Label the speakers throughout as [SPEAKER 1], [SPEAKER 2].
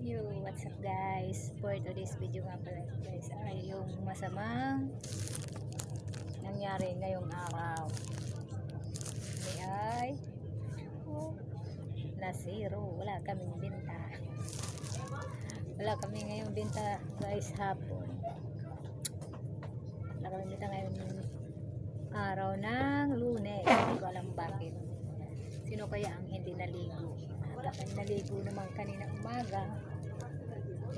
[SPEAKER 1] Yo, what's up guys? For today's video nga pala guys ay yung masamang nangyari ngayong araw. May ay na zero. Wala kaming binta. Wala kami ngayong binta guys hapon. Wala kaming binta ngayong araw ng Lunes. Hindi ko alam bakit. Sino kaya ang hindi naligo? Baka naligo naman kanina umaga.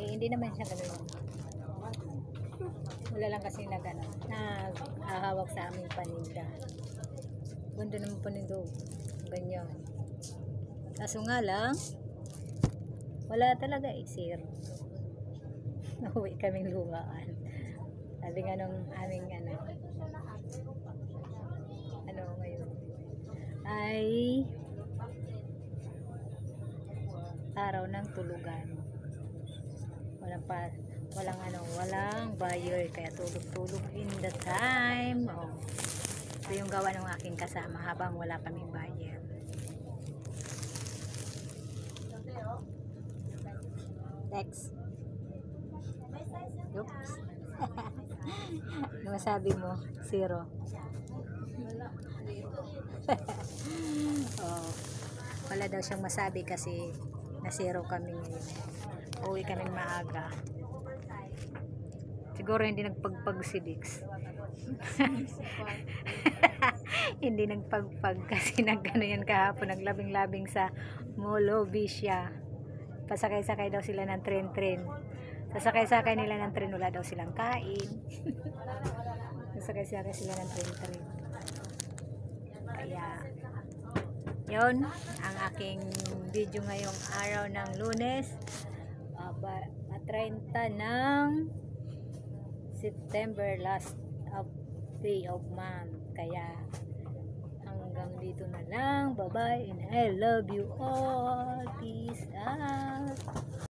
[SPEAKER 1] Hindi naman siya gano'n. Wala lang kasi na gano'n. Nahahawak sa aming paninda. Ganda naman paninda. Ganyan. Kaso nga lang, wala talaga sir. Nahuwi kaming lumaan. Sabi nga nung aming ano ngayon ay araw ng tulugan. Walang buyer kaya tulog in the time. Ito yung gawa ng aking kasama habang wala kaming buyer. Next. Oops. Ano masabi mo? Zero. Wala daw siyang masabi kasi na zero kami ngayon. Uwi kami maaga. Siguro hindi nagpagpag si Dix. Hindi nagpagpag kasi nagano yan kahapon, naglabing-labing sa Molobi siya. Pasakay-sakay daw sila ng tren. Sasakay-sakay nila ng tren, wala daw silang kain. Sasakay-sakay sila ng tren. Kaya yun ang aking video ngayong araw ng Lunes, 30 ng September, last day of month. Kaya hanggang dito na lang. Bye bye and I love you all. Peace out.